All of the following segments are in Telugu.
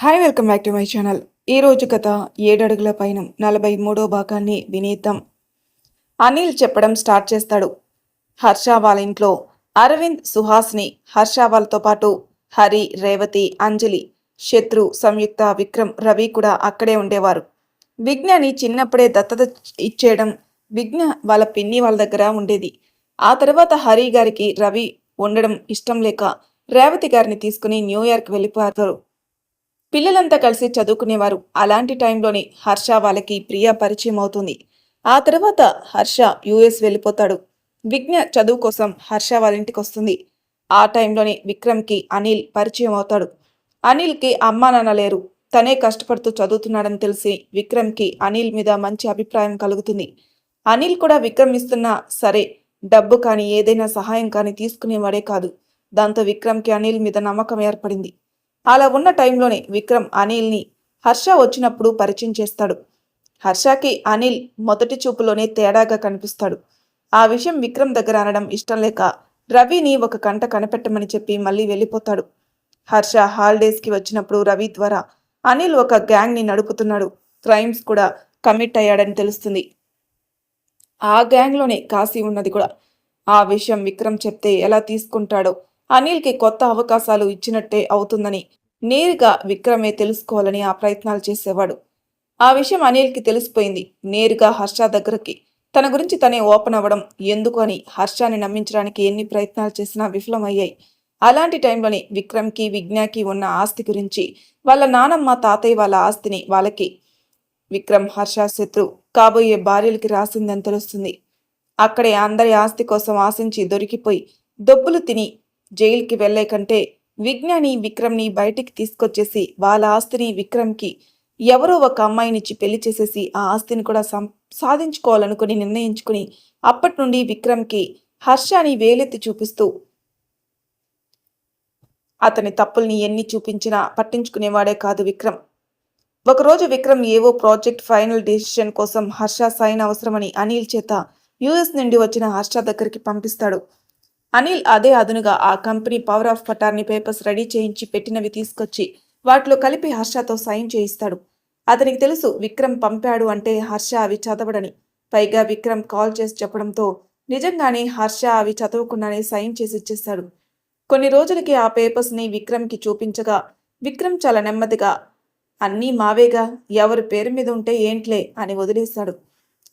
Hi welcome back to my channel. ఈరోజు కథ 7 అడుగుల పైన 43వ భాగాన్ని వినేద్దాం. అనిల్ చెప్పడం స్టార్ట్ చేస్తాడు. హర్ష వాళ్ళ ఇంట్లో అరవింద్, సుహాస్ని, హర్ష వాళ్ళతో పాటు హరి, రేవతి, అంజలి, శత్రు, సంయుక్త, విక్రమ్, రవి కూడా అక్కడే ఉండేవారు. విజ్ఞాని చిన్నప్పుడే దత్తత ఇచ్చేయడం విజ్ఞ వాళ్ళ పిన్ని వాళ్ళ దగ్గర ఉండేది. ఆ తర్వాత హరి గారికి రవి ఉండడం ఇష్టం లేక రేవతి గారిని తీసుకుని న్యూయార్క్ వెళ్ళిపోతారు. పిల్లలంతా కలిసి చదువుకునేవారు. అలాంటి టైంలోనే హర్ష వాళ్ళకి ప్రియ పరిచయం అవుతుంది. ఆ తర్వాత హర్ష యుఎస్ వెళ్ళిపోతాడు. విజ్ఞ చదువు కోసం హర్ష వాళ్ళ ఇంటికి వస్తుంది. ఆ టైంలోనే విక్రమ్కి అనిల్ పరిచయం అవుతాడు. అనిల్కి అమ్మా నాన్న లేరు. తనే కష్టపడుతూ చదువుతున్నాడని తెలిసి విక్రమ్కి అనిల్ మీద మంచి అభిప్రాయం కలుగుతుంది. అనిల్ కూడా విక్రమ్ ఇస్తున్న సరే డబ్బు కానీ ఏదైనా సహాయం కానీ తీసుకునేవాడే కాదు. దాంతో విక్రమ్కి అనిల్ మీద నమ్మకం ఏర్పడింది. అలా ఉన్న టైంలోనే విక్రమ్ అనిల్ని హర్ష వచ్చినప్పుడు పరిచయం చేస్తాడు. హర్షకి అనిల్ మొదటి చూపులోనే తేడాగా కనిపిస్తాడు. ఆ విషయం విక్రమ్ దగ్గర అనడం ఇష్టం లేక రవిని ఒక కంట కనిపెట్టమని చెప్పి మళ్ళీ వెళ్ళిపోతాడు. హర్ష హాలిడేస్కి వచ్చినప్పుడు రవి ద్వారా అనిల్ ఒక గ్యాంగ్ని నడుపుతున్నాడు. క్రైమ్స్ కూడా కమిట్ అయ్యాడని తెలుస్తుంది. ఆ గ్యాంగ్లోనే కాశీ ఉన్నది కూడా. ఆ విషయం విక్రమ్ చెప్తే ఎలా తీసుకుంటాడో, అనిల్కి కొత్త అవకాశాలు ఇచ్చినట్టే అవుతుందని నేరుగా విక్రమే తెలుసుకోవాలని ఆ ప్రయత్నాలు చేసేవాడు. ఆ విషయం అనిల్కి తెలిసిపోయింది. నేరుగా హర్ష దగ్గరకి తన గురించి తనే ఓపెన్ అవ్వడం ఎందుకు అని హర్షాని నమ్మించడానికి ఎన్ని ప్రయత్నాలు చేసినా విఫలమయ్యాయి. అలాంటి టైంలోనే విక్రమ్కి, విజ్ఞాకి ఉన్న ఆస్తి గురించి, వాళ్ళ నానమ్మ, తాతయ్య వాళ్ళ ఆస్తిని వాళ్ళకి విక్రమ్, హర్ష శత్రు కాబోయే భార్యలకి రాసిందని తెలుస్తుంది. అక్కడే అందరి ఆస్తి కోసం ఆశించి దొరికిపోయి దొబ్బులు తిని జైలుకి వెళ్లే కంటే విజ్ఞాని విక్రమ్ని బయటికి తీసుకొచ్చేసి వాళ్ళ ఆస్తిని విక్రమ్కి ఎవరో ఒక అమ్మాయినిచ్చి పెళ్లి చేసేసి ఆ ఆస్తిని కూడా సాధించుకోవాలనుకుని నిర్ణయించుకుని అప్పటి నుండి విక్రమ్కి హర్షని వేలెత్తి చూపిస్తూ అతని తప్పుల్ని ఎన్ని చూపించినా పట్టించుకునేవాడే కాదు విక్రమ్. ఒకరోజు విక్రమ్ ఏవో ప్రాజెక్ట్ ఫైనల్ డెసిషన్ కోసం హర్ష సైన్ అవసరమని అనిల్ చేత యుఎస్ నుండి వచ్చిన హర్ష దగ్గరికి పంపిస్తాడు. అనిల్ అదే అదునుగా ఆ కంపెనీ పవర్ ఆఫ్ పటార్ని పేపర్స్ రెడీ చేయించి పెట్టినవి తీసుకొచ్చి వాటిలో కలిపి హర్షతో సైన్ చేయిస్తాడు. అతనికి తెలుసు విక్రమ్ పంపాడు అంటే హర్ష అవి చదవడని. పైగా విక్రమ్ కాల్ చేసి చెప్పడంతో నిజంగానే హర్ష అవి చదవకుండానే సైన్ చేసి ఇచ్చేస్తాడు. కొన్ని రోజులకి ఆ పేపర్స్ని విక్రమ్కి చూపించగా విక్రమ్ చాలా నెమ్మదిగా అన్నీ మావేగా, ఎవరి పేరు మీద ఉంటే ఏంట్లే అని వదిలేశాడు.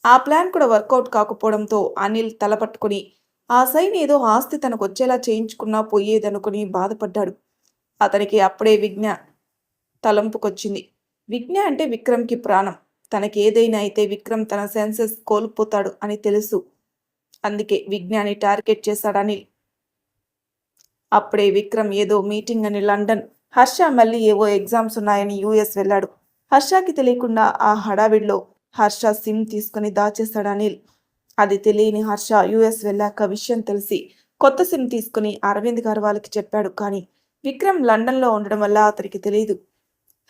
ఆ ప్లాన్ కూడా వర్కౌట్ కాకపోవడంతో అనిల్ తలపట్టుకుని ఆ సైన్ ఏదో ఆస్తి తనకు వచ్చేలా చేయించుకున్నా పోయేదనుకుని బాధపడ్డాడు. అతనికి అప్పుడే విజ్ఞ తలంపుకొచ్చింది. విజ్ఞ అంటే విక్రమ్కి ప్రాణం. తనకేదైనా అయితే విక్రమ్ తన సెన్సెస్ కోల్పోతాడు అని తెలుసు. అందుకే విజ్ఞాని టార్గెట్ చేశాడు అనిల్. అప్పుడే విక్రమ్ ఏదో మీటింగ్ అని లండన్, హర్ష మళ్ళీ ఏవో ఎగ్జామ్స్ ఉన్నాయని యుఎస్ వెళ్ళాడు. హర్షకి తెలియకుండా ఆ హడావిడిలో హర్ష సిమ్ తీసుకుని దాచేశాడు అనిల్. అది తెలియని హర్ష యుఎస్ వెళ్ళాక విషయం తెలిసి కొత్త సిమ్ తీసుకుని అరవింద్ గారు వాళ్ళకి చెప్పాడు. కానీ విక్రమ్ లండన్లో ఉండడం వల్ల అతనికి తెలియదు.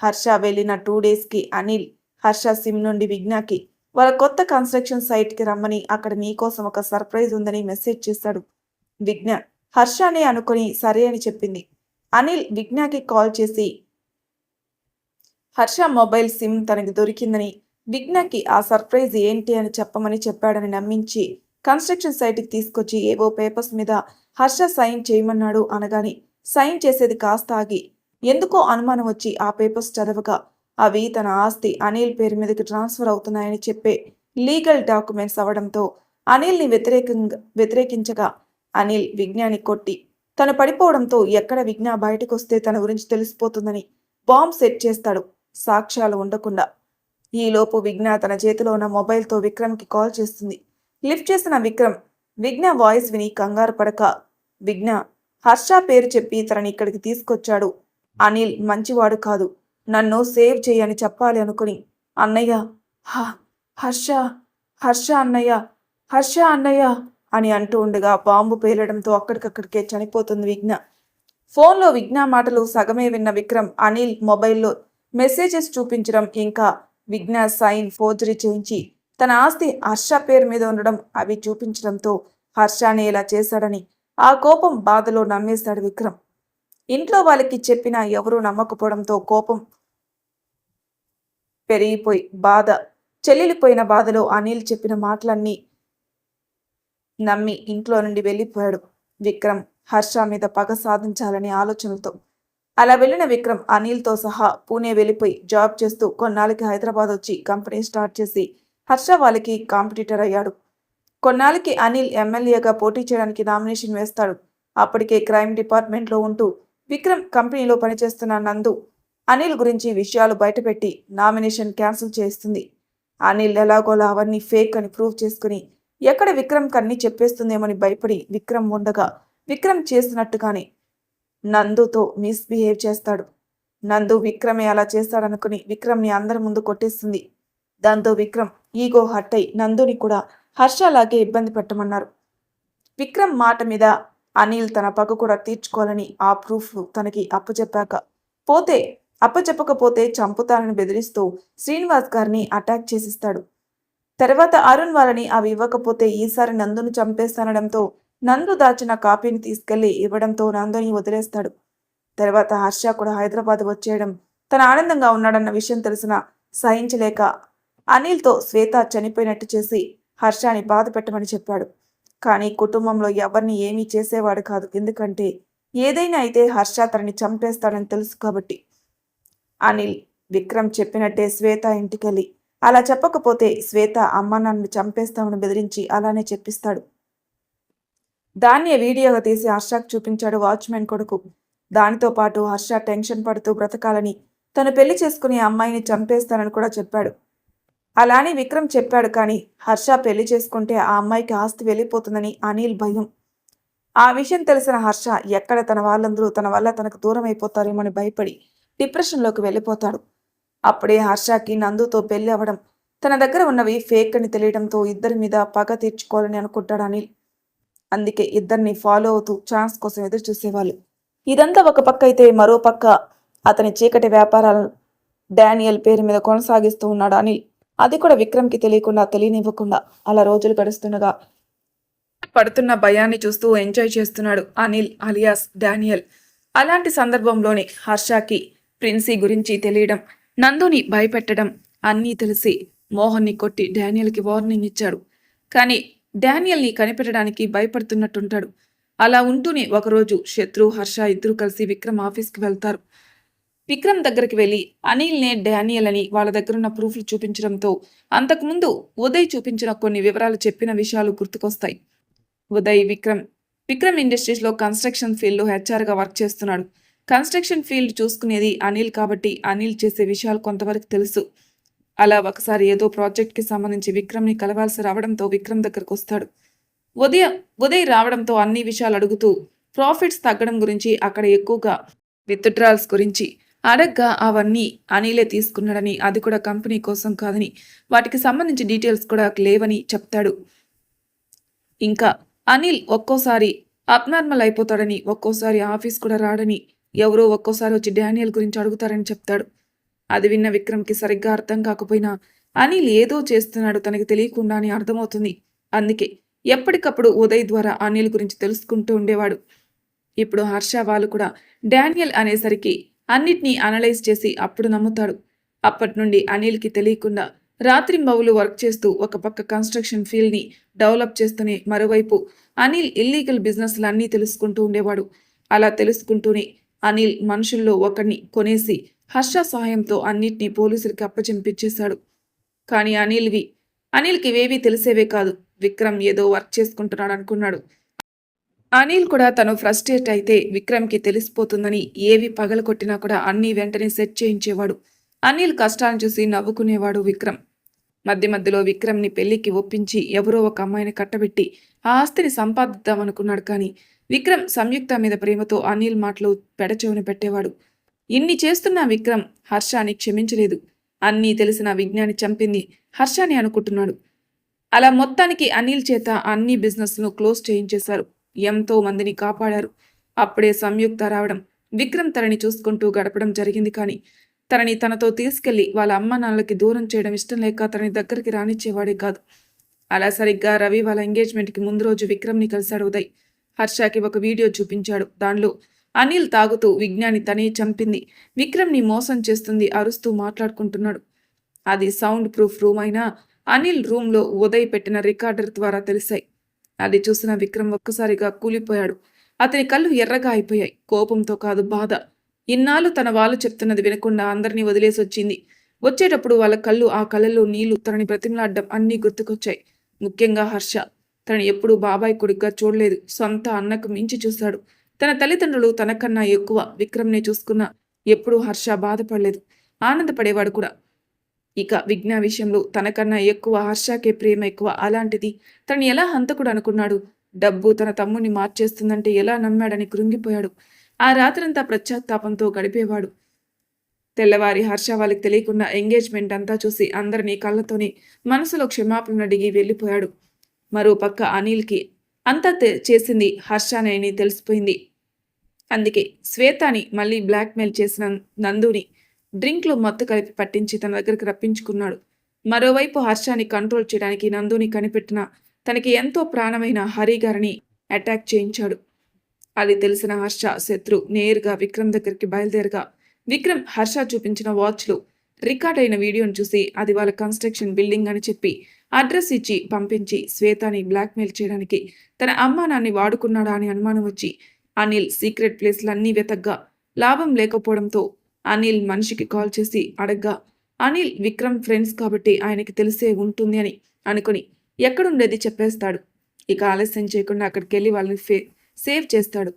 హర్ష వెళ్ళిన 2 డేస్కి అనిల్ హర్ష సిమ్ నుండి విజ్ఞాకి వాళ్ళ కొత్త కన్స్ట్రక్షన్ సైట్కి రమ్మని, అక్కడ నీకోసం ఒక సర్ప్రైజ్ ఉందని మెసేజ్ చేశాడు. విజ్ఞ హర్షనే అనుకుని సరే అని చెప్పింది. అనిల్ విజ్ఞాకి కాల్ చేసి హర్ష మొబైల్ సిమ్ తనకి దొరికిందని, విజ్ఞాకి ఆ సర్ప్రైజ్ ఏంటి అని చెప్పమని చెప్పాడని నమ్మించి కన్స్ట్రక్షన్ సైట్కి తీసుకొచ్చి ఏవో పేపర్స్ మీద హర్ష సైన్ చేయమన్నాడు. అనగాని సైన్ చేసేది కాస్త ఆగి ఎందుకో అనుమానం వచ్చి ఆ పేపర్స్ చదవగా అవి తన ఆస్తి అనిల్ పేరు మీదకి ట్రాన్స్ఫర్ అవుతున్నాయని చెప్పే లీగల్ డాక్యుమెంట్స్ అవడంతో అనిల్ని వ్యతిరేకించగా అనిల్ విజ్ఞాని కొట్టి తను పడిపోవడంతో ఎక్కడ విజ్ఞ బయటకు వస్తే తన గురించి తెలిసిపోతుందని బాంబ్ సెట్ చేస్తాడు సాక్ష్యాలు ఉండకుండా. ఈలోపు విజ్ఞ తన చేతిలో ఉన్న మొబైల్తో విక్రమ్కి కాల్ చేస్తుంది. లిఫ్ట్ చేసిన విక్రమ్ విజ్ఞ వాయిస్ విని కంగారు పడక విజ్ఞ హర్ష పేరు చెప్పి తనని ఇక్కడికి తీసుకొచ్చాడు. అనిల్ మంచివాడు కాదు, నన్ను సేవ్ చేయని చెప్పాలి అనుకుని అన్నయ్య, హర్ష, హర్ష అన్నయ్య, హర్ష అన్నయ్య అని అంటూ ఉండగా బాంబు పేలడంతో అక్కడికక్కడికే చనిపోతుంది విజ్ఞ. ఫోన్లో విజ్ఞ మాటలు సగమే విన్న విక్రమ్ అనిల్ మొబైల్లో మెసేజెస్ చూపించడం, ఇంకా విజ్ఞ సైన్ ఫోర్జరీ చేయించి తన ఆస్తి హర్ష పేరు మీద ఉండడం అవి చూపించడంతో హర్షని ఇలా చేశాడని ఆ కోపం బాధలో నమ్మేశాడు విక్రమ్. ఇంట్లో వాళ్ళకి చెప్పినా ఎవరూ నమ్మకపోవడంతో కోపం పెరిగిపోయి బాధ చెల్లిపోయిన బాధలో అనిల్ చెప్పిన మాటలన్నీ నమ్మి ఇంట్లో నుండి వెళ్ళిపోయాడు విక్రమ్. హర్ష మీద పగ సాధించాలనే ఆలోచనలతో అలా వెళ్ళిన విక్రమ్ అనిల్తో సహా పూణే వెళ్ళిపోయి జాబ్ చేస్తూ కొన్నాళ్ళకి హైదరాబాద్ వచ్చి కంపెనీ స్టార్ట్ చేసి హర్ష వాళ్ళకి కాంపిటీటర్ అయ్యాడు. కొన్నాళ్ళకి అనిల్ ఎమ్మెల్యేగా పోటీ చేయడానికి నామినేషన్ వేస్తాడు. అప్పటికే క్రైమ్ డిపార్ట్మెంట్లో ఉంటూ విక్రమ్ కంపెనీలో పనిచేస్తున్న నందు అనిల్ గురించి విషయాలు బయటపెట్టి నామినేషన్ క్యాన్సిల్ చేస్తుంది. అనిల్ ఎలాగోలా అవన్నీ ఫేక్ అని ప్రూవ్ చేసుకుని ఎక్కడ విక్రమ్ కన్నీ చెప్పేస్తుందేమని భయపడి విక్రమ్ ఉండగా విక్రమ్ చేస్తున్నట్టుగానే నందుతో మిస్బిహేవ్ చేస్తాడు. నందు విక్రమే అలా చేస్తాడనుకుని విక్రమ్ని అందరి ముందు కొట్టేస్తుంది. దాంతో విక్రమ్ ఈగో హర్ట్ అయి నందుని కూడా హర్షలాగే ఇబ్బంది పెట్టమన్నారు. విక్రమ్ మాట మీద అనిల్ తన పగ కూడా తీర్చుకోవాలని ఆ ప్రూఫ్ తనకి అప్పచెప్పకపోతే చంపుతానని బెదిరిస్తూ శ్రీనివాస్ గారిని అటాక్ చేసిస్తాడు. తర్వాత అరుణ్ వాళ్ళని అవి ఇవ్వకపోతే ఈసారి నందును చంపేస్తానడంతో నందు దాచిన కాపీని తీసుకెళ్లి ఇవ్వడంతో నందుని వదిలేస్తాడు. తర్వాత హర్ష కూడా హైదరాబాద్ వచ్చేయడం తన ఆనందంగా ఉన్నాడన్న విషయం తెలిసిన సహించలేక అనిల్తో శ్వేత చనిపోయినట్టు చేసి హర్షని బాధ పెట్టమని చెప్పాడు. కానీ కుటుంబంలో ఎవరిని ఏమీ చేసేవాడు కాదు. ఎందుకంటే ఏదైనా అయితే హర్ష తనని చంపేస్తాడని తెలుసు కాబట్టి. అనిల్ విక్రమ్ చెప్పినట్టే శ్వేత ఇంటికెళ్ళి అలా చెప్పకపోతే శ్వేత అమ్మ నన్ను చంపేస్తామని బెదిరించి అలానే చెప్పిస్తాడు. దాన్ని వీడియోగా తీసి హర్షకు చూపించాడు వాచ్మెన్ కొడుకు. దానితో పాటు హర్ష టెన్షన్ పడుతూ బ్రతకాలని తను పెళ్లి చేసుకుని అమ్మాయిని చంపేస్తానని కూడా చెప్పాడు. అలానే విక్రమ్ చెప్పాడు. కానీ హర్ష పెళ్లి చేసుకుంటే ఆ అమ్మాయికి ఆస్తి వెళ్ళిపోతుందని అనిల్ భయం. ఆ విషయం తెలిసిన హర్ష ఎక్కడ తన వాళ్ళందరూ తన వల్ల తనకు దూరం అయిపోతారేమని భయపడి డిప్రెషన్లోకి వెళ్ళిపోతాడు. అప్పుడే హర్షకి నందుతో పెళ్లి అవ్వడం తన దగ్గర ఉన్నవి ఫేక్ అని తెలియడంతో ఇద్దరి మీద పగ తీర్చుకోవాలని అనుకుంటాడు అనిల్. అందుకే ఇద్దరిని ఫాలో అవుతూ ఛాన్స్ కోసం ఎదురు చూసేవాళ్ళు. ఇదంతా ఒక పక్క అయితే మరో పక్క అతని చీకటి వ్యాపారాలను డానియల్ పేరు మీద కొనసాగిస్తూ ఉన్నాడు అనిల్. అది కూడా విక్రమ్కి తెలియనివ్వకుండా. అలా రోజులు గడుస్తుండగా పడుతున్న భయాన్ని చూస్తూ ఎంజాయ్ చేస్తున్నాడు అనిల్ అలియాస్ డానియల్. అలాంటి సందర్భంలోనే హర్షకి ప్రిన్సీ గురించి తెలియడం, నందుని భయపెట్టడం అన్నీ తెలిసి మోహన్ని కొట్టి డానియల్కి వార్నింగ్ ఇచ్చాడు. కానీ డానియల్ని కనిపెట్టడానికి భయపడుతున్నట్టుంటాడు. అలా ఉంటూనే ఒకరోజు శత్రు హర్ష ఇద్దరు కలిసి విక్రమ్ ఆఫీస్కి వెళ్తారు. విక్రమ్ దగ్గరికి వెళ్ళి అనిల్నే డానియల్ అని వాళ్ళ దగ్గరున్న ప్రూఫ్లు చూపించడంతో అంతకుముందు ఉదయ్ చూపించిన కొన్ని వివరాలు చెప్పిన విషయాలు గుర్తుకొస్తాయి. ఉదయ్ విక్రమ్ ఇండస్ట్రీస్లో కన్స్ట్రక్షన్ ఫీల్డ్లో హెచ్ఆర్గా వర్క్ చేస్తున్నాడు. కన్స్ట్రక్షన్ ఫీల్డ్ చూసుకునేది అనిల్ కాబట్టి అనిల్ చేసే విషయాలు కొంతవరకు తెలుసు. అలా ఒకసారి ఏదో ప్రాజెక్ట్కి సంబంధించి విక్రమ్ని కలవాల్సి రావడంతో విక్రమ్ దగ్గరకు వస్తాడు. ఉదయ్ రావడంతో అన్ని విషయాలు అడుగుతూ ప్రాఫిట్స్ తగ్గడం గురించి, అక్కడ ఎక్కువగా విత్డ్రాల్స్ గురించి అడగ్గా అవన్నీ అనిలే తీసుకున్నాడని, అది కూడా కంపెనీ కోసం కాదని, వాటికి సంబంధించి డీటెయిల్స్ కూడా లేవని చెప్తాడు. ఇంకా అనిల్ ఒక్కోసారి అబ్నార్మల్ అయిపోతాడని, ఒక్కోసారి ఆఫీస్ కూడా రాడని, ఎవరో ఒక్కోసారి వచ్చి డానియల్ గురించి అడుగుతారని చెప్తాడు. అది విన్న విక్రమ్కి సరిగ్గా అర్థం కాకపోయినా అనిల్ ఏదో చేస్తున్నాడు తనకి తెలియకుండా అని అర్థమవుతుంది. అందుకే ఎప్పటికప్పుడు ఉదయ్ ద్వారా అనిల్ గురించి తెలుసుకుంటూ ఉండేవాడు. ఇప్పుడు హర్ష వాళ్ళు కూడా డానియల్ అనేసరికి అన్నిటినీ అనలైజ్ చేసి అప్పుడు నమ్ముతాడు. అప్పటి నుండి అనిల్కి తెలియకుండా రాత్రింబవలు వర్క్ చేస్తూ ఒక పక్క కన్స్ట్రక్షన్ ఫీల్డ్ని డెవలప్ చేస్తూనే మరోవైపు అనిల్ ఇల్లీగల్ బిజినెస్లన్నీ తెలుసుకుంటూ ఉండేవాడు. అలా తెలుసుకుంటూనే అనిల్ మనుషుల్లో ఒకరిని కొనేసి హర్ష సహాయంతో అన్నిటినీ పోలీసులకి అప్పచెంపించేశాడు. కానీ అనిల్కి ఇవేవీ తెలిసేవే కాదు. విక్రమ్ ఏదో వర్క్ చేసుకుంటున్నాడు అనుకున్నాడు. అనిల్ కూడా తను ఫ్రస్ట్రేట్ అయితే విక్రమ్కి తెలిసిపోతుందని ఏవి పగలగొట్టినా కూడా అన్నీ వెంటనే సెట్ చేయించేవాడు. అనిల్ కష్టాలను చూసి నవ్వుకునేవాడు విక్రమ్. మధ్యలో విక్రమ్ని పెళ్లికి ఒప్పించి ఎవరో ఒక అమ్మాయిని కట్టబెట్టి ఆ ఆస్తిని సంపాదిద్దామనుకున్నాడు. కానీ విక్రమ్ సంయుక్త మీద ప్రేమతో అనిల్ మాటలు పెడచెవిన పెట్టేవాడు. ఇన్ని చేస్తున్న విక్రమ్ హర్షని క్షమించలేదు. అన్నీ తెలిసిన విజ్ఞాని చంపింది హర్షని అనుకుంటున్నాడు. అలా మొత్తానికి అనిల్ చేత అన్ని బిజినెస్ను క్లోజ్ చేయించేశారు. ఎంతో మందిని కాపాడారు. అప్పుడే సంయుక్త రావడం, విక్రమ్ తనని చూసుకుంటూ గడపడం జరిగింది. కానీ తనని తనతో తీసుకెళ్లి వాళ్ళ అమ్మ నాన్నలకి దూరం చేయడం ఇష్టం లేక తనని దగ్గరికి రానిచ్చేవాడే కాదు. అలా సరిగ్గా రవి వాళ్ళ ఎంగేజ్మెంట్కి ముందు రోజు విక్రమ్ని కలిశాడు ఉదయ్. హర్షకి ఒక వీడియో చూపించాడు. దానిలో అనిల్ తాగుతూ విజ్ఞాని తనే చంపింది, విక్రమ్ని మోసం చేస్తుంది అరుస్తూ మాట్లాడుకుంటున్నాడు. అది సౌండ్ ప్రూఫ్ రూమ్ అయినా అనిల్ రూమ్లో ఉదయ్ పెట్టిన రికార్డర్ ద్వారా తెలిసాయి. అది చూసిన విక్రమ్ ఒక్కసారిగా కూలిపోయాడు. అతని కళ్ళు ఎర్రగా అయిపోయాయి. కోపంతో కాదు, బాధ. ఇన్నాళ్ళు తన వాళ్ళు చెప్తున్నది వినకుండా అందరినీ వదిలేసి వచ్చింది. వచ్చేటప్పుడు వాళ్ళ కళ్ళు, ఆ కళ్ళల్లో నీళ్లు, తనని బ్రతిమలాడ్డం అన్నీ గుర్తుకొచ్చాయి. ముఖ్యంగా హర్ష. తను ఎప్పుడూ బాబాయ్ కొడుగ్గా చూడలేదు. సొంత అన్నకు మించి చూశాడు. తన తల్లిదండ్రులు తనకన్నా ఎక్కువ విక్రమ్నే చూసుకున్నా ఎప్పుడూ హర్ష బాధపడలేదు, ఆనందపడేవాడు కూడా. ఇక విజ్ఞ విషయంలో తనకన్నా ఎక్కువ హర్షకే ప్రేమ ఎక్కువ. అలాంటిది తను ఎలా హంతకుడు అనుకున్నాడు? డబ్బు తన తమ్ముడిని మార్చేస్తుందంటే ఎలా నమ్మాడని కృంగిపోయాడు. ఆ రాత్రంతా పశ్చాత్తాపంతో గడిపేవాడు. తెల్లవారి హర్ష వాళ్ళకి తెలియకుండా ఎంగేజ్మెంట్ అంతా చూసి అందరినీ కళ్ళతోనే మనసులో క్షమాపణ అడిగి వెళ్ళిపోయాడు. మరో పక్క అనిల్కి అంతా చేసింది హర్షనేని తెలిసిపోయింది. అందుకే శ్వేతాని మళ్ళీ బ్లాక్మెయిల్ చేసిన నందుని డ్రింక్లో మత్తు కలిపి పట్టించి తన దగ్గరికి రప్పించుకున్నాడు. మరోవైపు హర్షాని కంట్రోల్ చేయడానికి నందుని కనిపెట్టిన తనకి ఎంతో ప్రాణమైన హరిగారిని అటాక్ చేయించాడు. అది తెలిసిన హర్ష శత్రు నేరుగా విక్రమ్ దగ్గరికి బయలుదేరగా విక్రమ్ హర్ష చూపించిన వాచ్లో రికార్డ్ అయిన వీడియోను చూసి అది వాళ్ళ కన్స్ట్రక్షన్ బిల్డింగ్ అని చెప్పి అడ్రస్ ఇచ్చి పంపించి శ్వేతాని బ్లాక్మెయిల్ చేయడానికి తన అమ్మానాన్ని వాడుకున్నాడా అని అనుమానం వచ్చి అనిల్ సీక్రెట్ ప్లేస్లన్నీ వెతగ్గా లాభం లేకపోవడంతో అనిల్ మనిషికి కాల్ చేసి అడగ్గా అనిల్ విక్రమ్ ఫ్రెండ్స్ కాబట్టి ఆయనకి తెలిసే ఉంటుంది అని అనుకుని ఎక్కడుండేది చెప్పేస్తాడు. ఇక ఆలస్యం చేయకుండా అక్కడికి వెళ్ళి వాళ్ళని సేవ్ చేస్తాడు.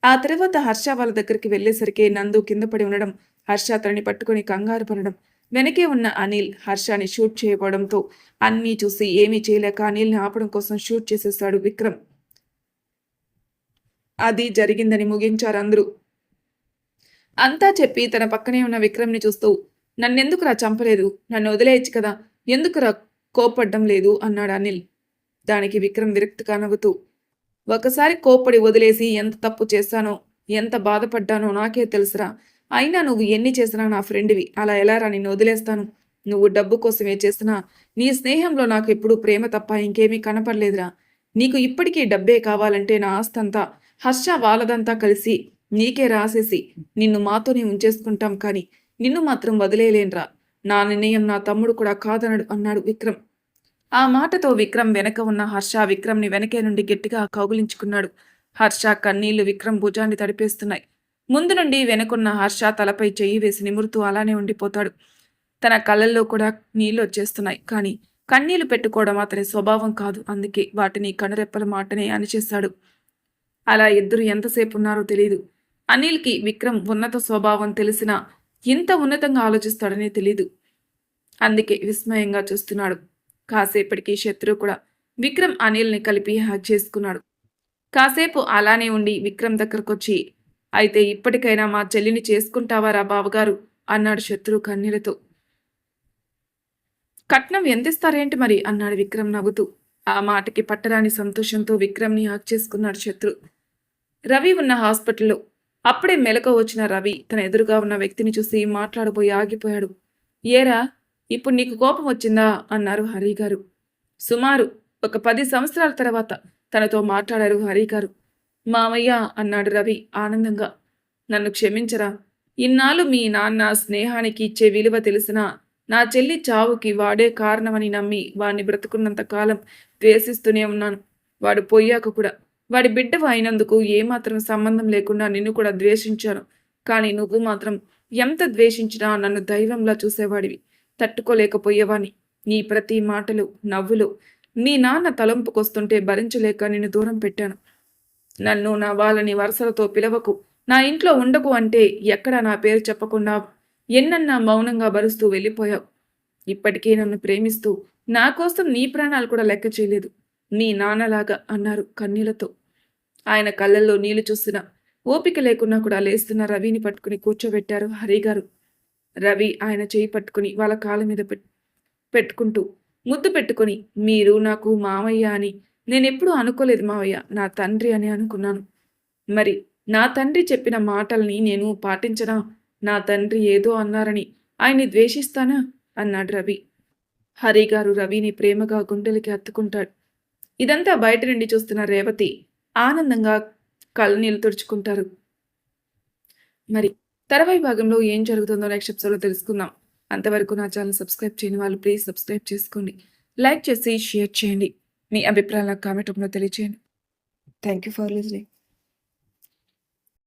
ఆ తర్వాత హర్ష వాళ్ళ దగ్గరికి వెళ్ళేసరికి నందు కింద పడి ఉండడం, హర్ష తనని పట్టుకుని కంగారు పడడం, వెనకే ఉన్న అనిల్ హర్షని షూట్ చేయబడంతో అన్నీ చూసి ఏమీ చేయలేక అనిల్ని ఆపడం కోసం షూట్ చేసేస్తాడు విక్రమ్. అది జరిగిందని ముగించారు అందరూ. అంతా చెప్పి తన పక్కనే ఉన్న విక్రమ్ని చూస్తూ నన్నెందుకురా చంపలేదు, నన్ను వదిలేయచ్చు కదా, ఎందుకురా కోపడ్డం లేదు అన్నాడు అనిల్. దానికి విక్రమ్ విరక్తిగా నవ్వుతూ ఒకసారి కోప్పడి వదిలేసి ఎంత తప్పు చేశానో, ఎంత బాధపడ్డానో నాకే తెలుసురా. అయినా నువ్వు ఎన్ని చేసినా నా ఫ్రెండ్వి, అలా ఎలారా నిన్ను వదిలేస్తాను? నువ్వు డబ్బు కోసమే చేసినా నీ స్నేహంలో నాకు ఎప్పుడూ ప్రేమ తప్ప ఇంకేమీ కనపడలేదురా. నీకు ఇప్పటికీ డబ్బే కావాలంటే నా ఆస్తంతా హర్ష వాళ్ళదంతా కలిసి నీకే రాసేసి నిన్ను మాతోనే ఉంచేసుకుంటాం, కానీ నిన్ను మాత్రం వదిలేయలేనురా. నా నిర్ణయం నా తమ్ముడు కూడా కాదనడు అన్నాడు విక్రమ్. ఆ మాటతో విక్రమ్ వెనక ఉన్న హర్ష విక్రమ్ని వెనకే నుండి గట్టిగా కౌగిలించుకున్నాడు. హర్ష కన్నీళ్లు విక్రమ్ భుజాన్ని తడిపేస్తున్నాయి. ముందు నుండి వెనకున్న హర్ష తలపై చెయ్యి వేసి నిమురుతూ అలానే ఉండిపోతాడు. తన కళ్ళల్లో కూడా నీళ్లు వచ్చేస్తున్నాయి. కానీ కన్నీళ్లు పెట్టుకోవడం అతని స్వభావం కాదు. అందుకే వాటిని కనురెప్పల మాటనే అనిచేశాడు. అలా ఇద్దరు ఎంతసేపు ఉన్నారో తెలియదు. అనిల్కి విక్రమ్ ఉన్నత స్వభావం తెలిసినా ఇంత ఉన్నతంగా ఆలోచిస్తాడనే తెలీదు. అందుకే విస్మయంగా చూస్తున్నాడు. కాసేపటికి శత్రువు కూడా విక్రమ్ అనిల్ని కలిపి హ్యాక్ చేసుకున్నాడు. కాసేపు అలానే ఉండి విక్రమ్ దగ్గరకొచ్చి అయితే ఇప్పటికైనా మా చెల్లిని చేసుకుంటావారా బావగారు అన్నాడు శత్రువు కన్నీళ్లతో. కట్నం ఎంతిస్తారేంటి మరి అన్నాడు విక్రమ్ నవ్వుతూ. ఆ మాటకి పట్టరాని సంతోషంతో విక్రమ్ని హ్యాక్ చేసుకున్నాడు శత్రు. రవి ఉన్న హాస్పిటల్లో అప్పుడే మెలకు వచ్చిన రవి తన ఎదురుగా ఉన్న వ్యక్తిని చూసి మాట్లాడబోయి ఆగిపోయాడు. ఏరా, ఇప్పుడు నీకు కోపం వచ్చిందా అన్నారు హరిగారు. సుమారు ఒక 10 సంవత్సరాల తర్వాత తనతో మాట్లాడారు హరిగారు. మామయ్య అన్నాడు రవి ఆనందంగా. నన్ను క్షమించరా. ఇన్నాళ్ళు మీ నాన్న స్నేహానికి ఇచ్చే విలువ తెలిసినా నా చెల్లి చావుకి వాడే కారణమని నమ్మి వాడిని బ్రతుకున్నంత కాలం ద్వేషిస్తూనే ఉన్నాను. వాడు పోయాక కూడా వాడి బిడ్డవు అయినందుకు ఏమాత్రం సంబంధం లేకుండా నిన్ను కూడా ద్వేషించాను. కానీ నువ్వు మాత్రం ఎంత ద్వేషించినా నన్ను దైవంలా చూసేవాడివి. తట్టుకోలేకపోయేవాణ్ణి. నీ ప్రతి మాటలు, నవ్వులు మీ నాన్న తలంపుకొస్తుంటే భరించలేక నిన్ను దూరం పెట్టాను. నన్ను నా వాళ్ళని వరుసలతో పిలవకు, నా ఇంట్లో ఉండకు అంటే ఎక్కడా నా పేరు చెప్పకుండా ఎన్నన్నా మౌనంగా భరుస్తూ వెళ్ళిపోయావు. ఇప్పటికీ నన్ను ప్రేమిస్తూ నా కోసం నీ ప్రాణాలు కూడా లెక్క చేయలేదు మీ నాన్నలాగా అన్నారు కన్నీళ్లతో. ఆయన కళ్ళల్లో నీళ్లు చూసిన ఓపిక లేకున్నా కూడా లేస్తున్న రవిని పట్టుకుని కూర్చోబెట్టారు హరిగారు. రవి ఆయన చేయి పట్టుకుని వాళ్ళ కాళ్ళ మీద పెట్టుకుంటూ ముద్దు పెట్టుకుని మీరు నాకు మామయ్య అని నేనెప్పుడూ అనుకోలేదు మావయ్య, నా తండ్రి అని అనుకున్నాను. మరి నా తండ్రి చెప్పిన మాటల్ని నేను పాటించనా? నా తండ్రి ఏదో అన్నారని ఆయన్ని ద్వేషిస్తానా అన్నాడు రవి. హరిగారు రవిని ప్రేమగా గుండెలకి హత్తుకుంటాడు. ఇదంతా బయట నుండి చూస్తున్న రేవతి ఆనందంగా కళ్ళనీళ్ళు తుడుచుకుంటారు. మరి తర్వాయి భాగంలో ఏం జరుగుతుందో నెక్స్ట్ ఎపిసోడ్లో తెలుసుకుందాం. అంతవరకు నా ఛానల్ సబ్స్క్రైబ్ చేయని వాళ్ళు ప్లీజ్ సబ్స్క్రైబ్ చేసుకోండి. లైక్ చేసి షేర్ చేయండి. మీ అభిప్రాయాలను కామెంట్ రూపంలో తెలియజేయండి. Thank you for listening.